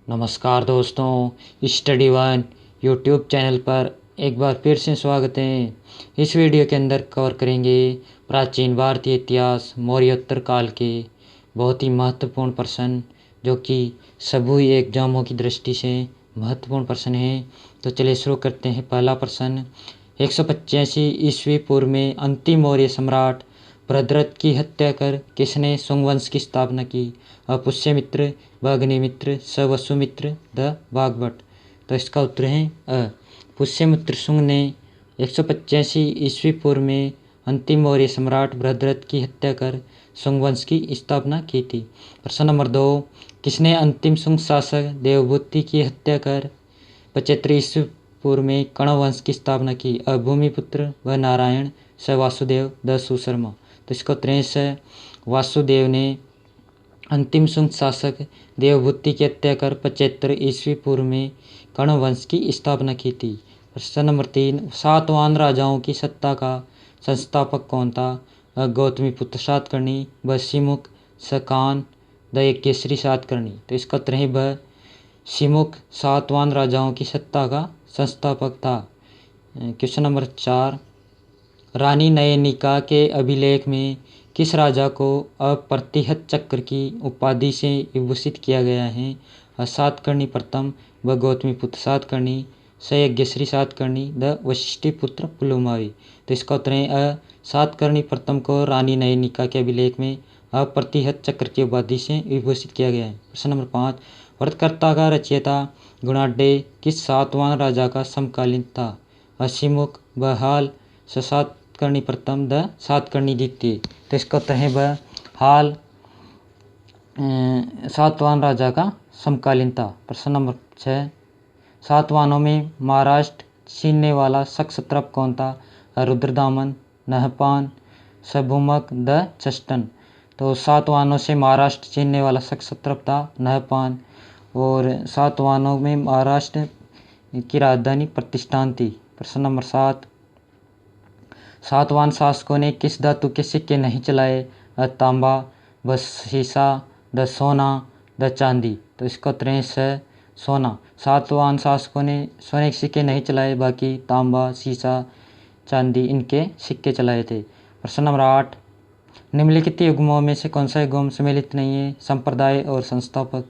नमस्कार दोस्तों, study one YouTube channel पर एक बार फिर से स्वागत है। इस वीडियो के अंदर कवर करेंगे प्राचीन भारतीय इतिहास मौर्योत्तर काल के बहुत ही महत्वपूर्ण प्रश्न, जो कि सभी एग्जामों की दृष्टि से महत्वपूर्ण प्रश्न हैं। तो चलिए शुरू करते हैं। पहला प्रश्न, 185 ईस्वी पूर्व में अंतिम मौर्य सम्राट भद्रथ की हत्या कर किसने शुंग वंश की स्थापना की? पुष्यमित्र, व अग्निमित्र, स वसुमित्र, द वाग्भट। तो इसका उत्तर है पुष्यमित्र शुंग ने 185 ईस्वी पूर्व में अंतिम मौर्य सम्राट भद्रथ की हत्या कर शुंग वंश की स्थापना की थी। प्रश्न नंबर 2, किसने अंतिम शुंग शासक देवभूति की हत्या कर 75 ईस्वी पूर्व में कण्व वंश की स्थापना की? भूमिपुत्र, व नारायण, स वासुदेव, द सुशर्मा। तो इसका उत्तर है वासुदेव ने अंतिम शुंग शासक देवभूति की हत्या कर 75 ईस्वी पूर्व में कण्व वंश की स्थापना की थी। प्रश्न नंबर 3, सातवाहन राजाओं की सत्ता का संस्थापक कौन था? गौतमीपुत्र सातकर्णी, व सिमुक, सकान, द यज्ञश्री सातकर्णी। तो इसका उत्तर है व सिमुक सातवाहन राजाओं की सत्ता का संस्थापक था। क्वेश्चन नंबर 4, रानी नयनिका के अभिलेख में किस राजा को अप्रतिहत चक्र की उपाधि से विभूषित किया गया है? सातकर्णी प्रथम, व गौतमीपुत्र सातकर्णी, स यज्ञश्री सातकर्णी, द वशिष्ठिपुत्र पुलुमावी। तो इसका उत्तर है सातकर्णी प्रथम को रानी नयनिका के अभिलेख में अप्रतिहत चक्र की उपाधि से विभूषित किया गया है। प्रश्न नंबर 5, व्रतकर्ता का रचयिता गुणाढ्य किस सातवाहन राजा का समकालीन था? सिमुक, बहाल, सातकर्णी प्रथम, द सातकर्णी द्वितीय। तो इसका उत्तर है वह हाल सातवाहन राजा का समकालीन था। प्रश्न नंबर 6, सातवाहनों में महाराष्ट्र छीनने वाला सक्सत्रप कौन था? रुद्रदामन, नहपान, सभूमक, द चष्टन। तो सातवाहनों से महाराष्ट्र छीनने वाला सक्सत्रप था नहपान, और सातवाहनों में महाराष्ट्र की राजधानी प्रतिष्ठान थी। प्रश्न नंबर 7, सातवाहन शासकों ने किस धातु के सिक्के नहीं चलाए? तांबा, व सीसा, द सोना, द चांदी। तो इसका उत्तर है सोना। सातवाहन शासकों ने सोने के सिक्के नहीं चलाए, बाकी तांबा, सीसा, चांदी इनके सिक्के चलाए थे। प्रश्न नंबर 8, निम्नलिखित युग्मों में से कौन सा युग्म सम्मिलित नहीं है? संप्रदाय और संस्थापक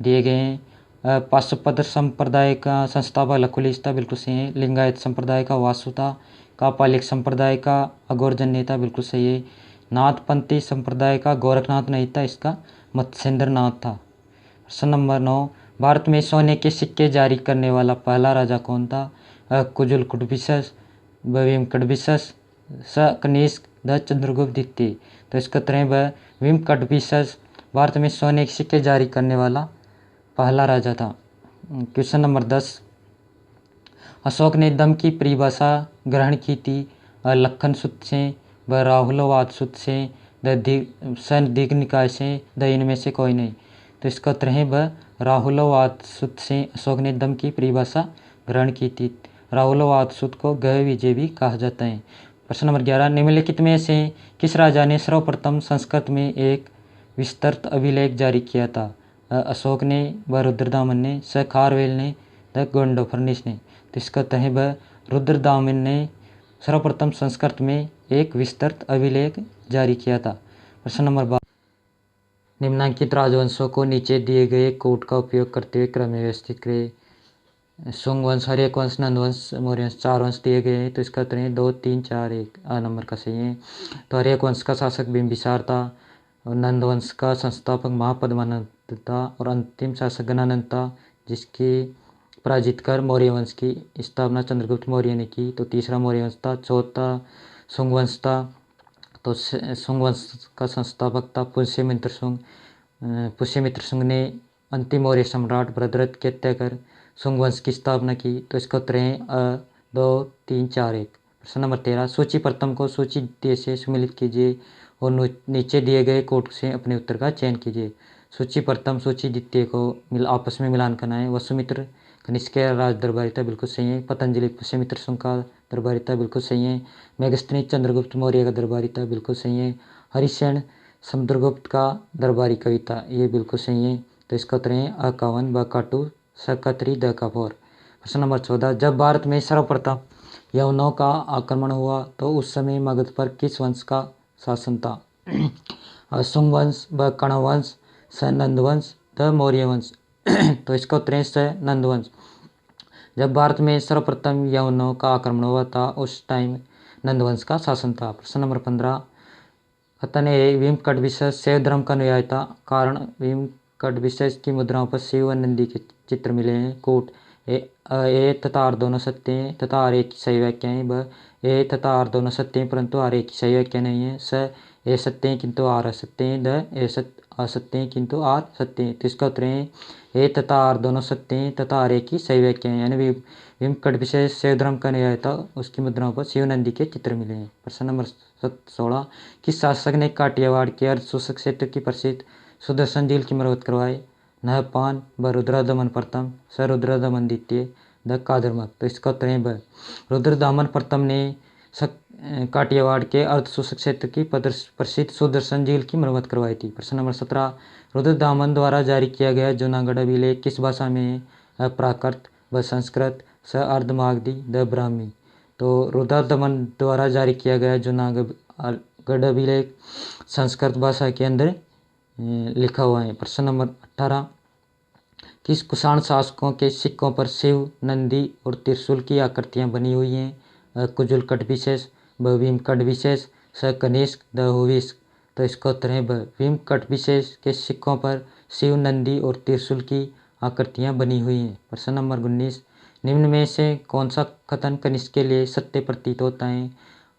दिए गए हैं। पाशुपत्र संप्रदाय का संस्थापक लकुलिश था, बिल्कुल सही है। लिंगायत संप्रदाय का वासु था। कापालिक संप्रदाय का अगोरजन्य था, बिल्कुल सही है। नाथपंथी संप्रदाय का गोरखनाथ नहीं था, इसका मत्स्येंद्र नाथ था। प्रश्न नंबर 9, भारत में सोने के सिक्के जारी करने वाला पहला राजा कौन था? कुजुल कुटबिसस, भीम कटबिसस, स कनिष्क, द चंद्रगुप्त द्वितीय। तो इसका उत्तर है भीम कटबिसस भारत में सोने के सिक्के जारी करने वाला पहला राजा था। क्वेश्चन नंबर 10, अशोक ने दम की परिभाषा ग्रहण की थी? लक्खन सूत्र से, व राहुलवाद सूत्र से, द दीर्घ निकाय से, द इनमें से कोई नहीं। तो इसका उत्तर है व राहुलवाद सूत्र से अशोक ने दम की परिभाषा ग्रहण की थी। राहुलवाद सूत्र को गह विजय भी कहा जाता है। प्रश्न नंबर 11, निम्नलिखित में से किस राजा ने सर्वप्रथम संस्कृत में एक विस्तृत अभिलेख जारी किया था? अशोक ने, व रुद्रदामन ने, स खारवेल ने, द गोंडोफर्निस ने। तो इसका उत्तर है व रुद्रदामन ने सर्वप्रथम संस्कृत में एक विस्तृत अभिलेख जारी किया था। प्रश्न नंबर 12, निम्नांकित राजवंशों को नीचे दिए गए कोड का उपयोग करते हुए क्रम में व्यवस्थित करें। शुंग वंश, हर्यक वंश, नंद वंश, मौर्य वंश, 4 वंश दिए गए हैं। तो इसका उत्तर है 2, 3, 4, 1 नंबर का सही है। तो हर्यक वंश का शासक बिंबिसार था, और नंद वंश का संस्थापक महापद्मानंद था, और अंतिम शासक गणानंद था, जिसकी पराजित कर मौर्य वंश की स्थापना चंद्रगुप्त मौर्य ने की। तो तीसरा मौर्य वंश था। चौथा शुंग वंश था। तो शुंग वंश का संस्थापक था पुष्यमित्र शुंग। पुष्यमित्र शुंग ने अंतिम मौर्य सम्राट भद्रथ की हत्या कर शुंग वंश की स्थापना की। तो इसका उत्तर है 2, 3, 4, 1। प्रश्न नंबर 13, सूची प्रथम को सूची द्वितीय से सम्मिलित कीजिए और नीचे दिए गए कोड से अपने उत्तर का चयन कीजिए। सूची प्रथम सूची द्वितीय को आपस में मिलान करना है। वसुमित्र कनिष्क राज दरबारी था, बिल्कुल सही है। पतंजलि पुष्यमित्र शुंग का दरबारी था, बिल्कुल सही है। मेगस्तीनी चंद्रगुप्त मौर्य का दरबारी था, बिल्कुल सही है। हरिसेन समुद्रगुप्त का दरबारी कवि था, ये बिल्कुल सही है। तो इसका उत्तर है अ का 1, ब का 2, स का 3, द का 4। प्रश्न नंबर 14, जब भारत में सर्वप्रथम यवनों का आक्रमण हुआ तो उस समय मगध पर किस वंश का शासन था? अ शुंग वंश, ब कण्व वंश, स नंद वंश, द मौर्य वंश। तो इसका उत्तर है स नंद वंश। जब भारत में सर्वप्रथम यवनों का आक्रमण हुआ था उस टाइम नंद वंश का शासन था। प्रश्न नंबर 15, कथन है भीम कटविशेष शैव धर्म का अनुयायी था। कारण भीम कटविशेष की मुद्राओं पर शिव व नंदी के चित्र मिले हैं। कोट ए तथा आर दोनों सत्य हैं तथा आर एक की सही व्याख्या है। ब ए तथा आर दोनों सत्य हैं परंतु आर एक की सही व्याख्या नहीं है। स ए सत्य हैं किंतु आर असत्य हैं। द ए असत्य हैं किंतु आर सत्य हैं। तो इसका उत्तर है ए तथा आर दोनों सत्य हैं तथा आर एक की सही व्याख्या है। यानी भीम कटविशेष शैव धर्म का अनुयायी था, उसकी मुद्राओं पर शिव नंदी के चित्र मिले हैं। प्रश्न नंबर 16, किस शासक ने काठियावाड़ के अर्धशोषक क्षेत्र की प्रसिद्ध सुदर्शन झील की मरम्मत करवाई? नहपान, ब रुद्रदमन प्रथम, स रुद्रदमन द्वितीय, द कादरमक। तो इसका उत्तर है ब रुद्रदमन प्रथम ने काठियावाड़ के अर्धशोषक क्षेत्र की प्रसिद्ध सुदर्शन झील की मरम्मत करवाई थी। प्रश्न नंबर 17, रुद्रदमन द्वारा जारी किया गया जूनागढ़ अभिलेख किस भाषा में है? अ प्राकृत, ब संस्कृत, स अर्धमागधी, द ब्राह्मी। तो रुद्रदमन द्वारा जारी किया गया जूनागढ़ अभिलेख संस्कृत भाषा के अंदर लिखा हुआ है। प्रश्न नंबर 18, किस कुषाण शासकों के सिक्कों पर शिव, नंदी और त्रिशूल की आकृतियां बनी हुई हैं? कुजुल कटविशेष, ब भीम कटविशेष, स कनिष्क, द हुविस्क। तो इसका उत्तर है ब भीम कटविशेष के सिक्कों पर शिव, नंदी और त्रिशूल की आकृतियां बनी हुई हैं। प्रश्न नंबर 19, निम्न में से कौन सा कथन कनिष्क के लिए सत्य प्रतीत होता है?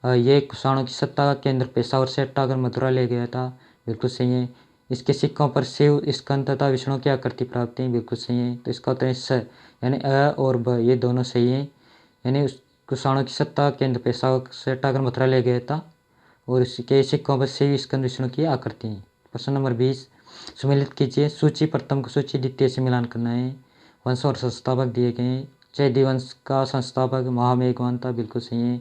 ये कुषाणों की सत्ता का केंद्र पेशावर से हटाकर मथुरा ले गया था। बिल्कुल सही है। इसके सिक्कों पर शिव, स्कंद तथा विष्णु की आकृति प्राप्त है। बिल्कुल सही है। तो इसका उत्तर है स, यानी अ और ब ये दोनों सही हैं। यानी उस कुषाणों की सत्ता केंद्र पेशावर से हटाकर मथुरा ले गया था और इसके सिक्कों पर शिव, स्कंद, विष्णु की आकृति है। प्रश्न नंबर 20, सुमेलित कीजिए। सूची प्रथम को सूची द्वितीय से मिलान करना है। वंश और संस्थापक दिए गए हैं। चैदी वंश का संस्थापक महामेघवान था। बिल्कुल सही है।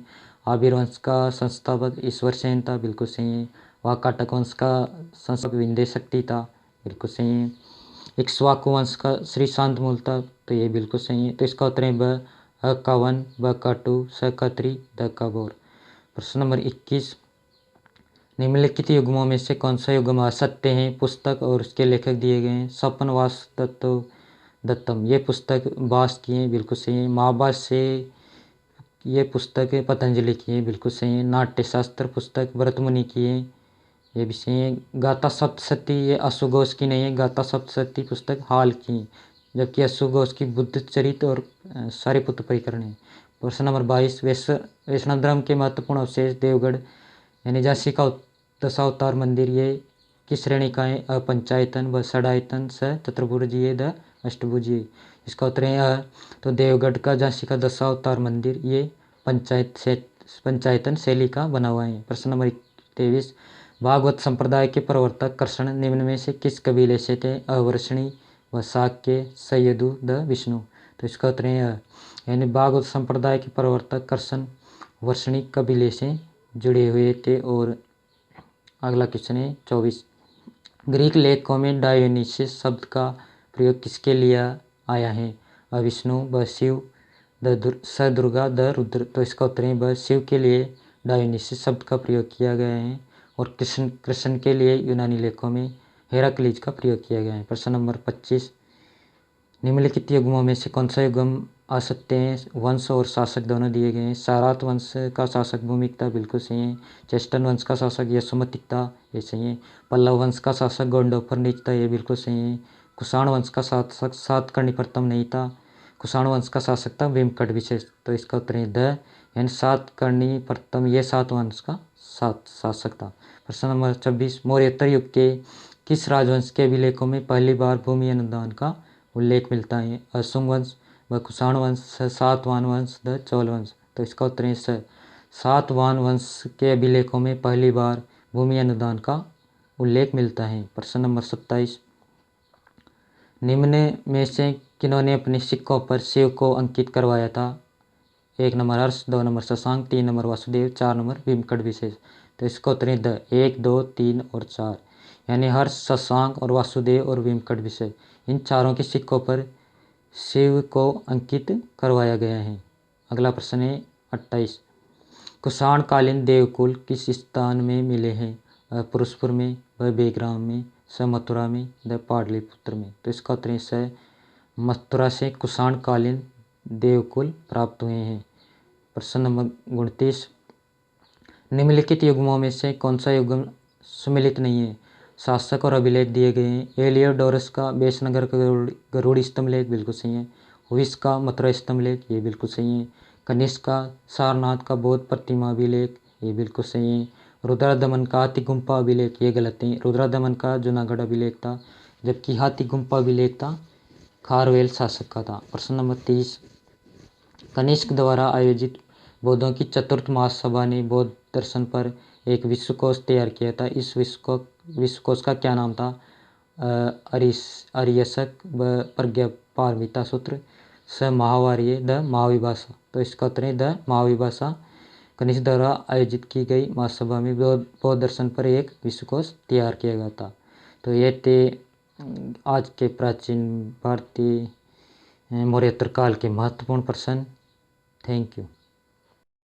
आबिर वंश का संस्थापक ईश्वर सेन था। बिल्कुल सही है। वाकाटक वंश का संस्थापक विंध्य शक्ति था। बिल्कुल सही है। इक्ष्वाकु वंश का श्री शांतमूल था। तो ये बिल्कुल सही है। तो इसका उत्तर है ब अ का 1, ब का 2, स का 3, द का 4। प्रश्न नंबर 21, निम्नलिखित युग्मों में से कौन सा युग्म असत्य है? पुस्तक और उसके लेखक दिए गए हैं। स्वपन वास दत्तम, ये पुस्तक वास की है। बिल्कुल सही है। महाभाष्य से ये पुस्तक पतंजलि की है। बिल्कुल सही है। नाट्यशास्त्र पुस्तक भरतमुनि की है। ये भी सही है। गाथा सप्तशती ये अश्वघोष की नहीं है। गाथा सप्तशती पुस्तक हाल की है, जबकि अश्वघोष की बुद्ध चरित और सारिपुत्र परिकरण है। प्रश्न नंबर 22, वैष्णव धर्म के महत्वपूर्ण अवशेष देवगढ़ यानी झांसी का दशावतार मंदिर ये किस श्रेणी का है? अपंचायतन, व षडायतन, स चतुर्भुजीय, द अष्टभुजीय। इसका उत्तर है तो देवगढ़ का झांसी का दशावतार मंदिर ये पंचायतन शैली का बना हुआ है। प्रश्न नंबर 23, भागवत संप्रदाय के प्रवर्तक कृष्ण निम्न में से किस कबीले से थे? अवर्षणी, व शाक्य, सयदु, द विष्णु। तो इसका उत्तर है यानी भागवत संप्रदाय के प्रवर्तक कृष्ण वर्षणी कबीले से जुड़े हुए थे। और अगला क्वेश्चन है 24, ग्रीक लेखकों में डायोनिसिस शब्द का प्रयोग किसके लिए आया है? विष्णु, व शिव, स दुर्गा, द रुद्र। तो इसका उत्तर है ब शिव के लिए डायोनिसिस शब्द का प्रयोग किया गया है और कृष्ण के लिए यूनानी लेखों में हेराक्लीज का प्रयोग किया गया है। प्रश्न नंबर 25, निम्नलिखित युग्मों में से कौन सा युग्म असत्य है? वंश और शासक दोनों दिए गए हैं। सारात वंश का शासक भूमिक था। बिल्कुल सही है। चेस्टन वंश का शासक यशोमतिक था। ये सही है। पल्लव वंश का शासक गोंडोफरनीच था। ये बिल्कुल सही है। कुषाण वंश का शासक सातकर्णी प्रथम नहीं था। कुषाण वंश का शासक था भीमकट विशेष। तो इसका उत्तर है द यानी सातकर्णी प्रथम ये सात वंश का शासक था। प्रश्न नंबर 26, मौर्योत्तर युग के किस राजवंश के अभिलेखों में पहली बार भूमि अनुदान का उल्लेख मिलता है? अशुंग वंश, व कुषाण वंश, सातवाहन वंश, द चौल वंश। तो इसका उत्तर है सातवाहन वंश के अभिलेखों में पहली बार भूमि अनुदान का उल्लेख मिलता है। प्रश्न नंबर 27, निम्न में से किन्होंने अपने सिक्कों पर शिव को अंकित करवाया था? 1 number Harsh, 2 number Shashank, 3 number Vasudev, 4 number भीमकट विशेष। तो इसका उत्तर है द 1, 2, 3 और 4 यानी हर्ष, शशांक और वासुदेव और भीमकट विशेष इन चारों के सिक्कों पर शिव को अंकित करवाया गया है। अगला प्रश्न है 28। कुषाण कालीन देवकुल किस स्थान में मिले हैं? पुरुषपुर में, व बेग्राम में, स मथुरा में, द पाटलिपुत्र में। तो इसका उत्तर है स मथुरा से कुषाण कालीन देवकुल प्राप्त हुए हैं। प्रश्न नंबर 29। निम्नलिखित युग्मों में से कौन सा युग्म सुमेलित नहीं है? शासक और अभिलेख दिए गए हैं। एलियोडोरस का बेसनगर का गरुड़ स्तंभ लेख बिल्कुल सही है। हुइस का मथुरा स्तंभ लेख ये बिल्कुल सही है। कनिष्क का सारनाथ का बौद्ध प्रतिमा अभिलेख ये बिल्कुल सही है। रुद्रदमन का हाथी गुम्फा अभिलेख ये गलत है। रुद्रदमन का जूनागढ़ अभिलेख था, जबकि हाथी गुम्फा अभिलेख था खारवेल शासक का था। प्रश्न नंबर 30। कनिष्क द्वारा आयोजित बौद्धों की चतुर्थ महासभा ने बौद्ध दर्शन पर एक विश्वकोश तैयार किया था। इस विश्वकोश का क्या नाम था? आर्यसक, प्रज्ञापारमिता सूत्र, स महावार्य, द महाविभाषा। तो इसका उत्तर है द महाविभाषा। कनिष्क द्वारा आयोजित की गई महासभा में बौद्ध दर्शन पर एक विश्वकोश तैयार किया गया था। तो ये थे आज के प्राचीन भारतीय मौर्योत्तर काल के महत्वपूर्ण प्रश्न। Thank you.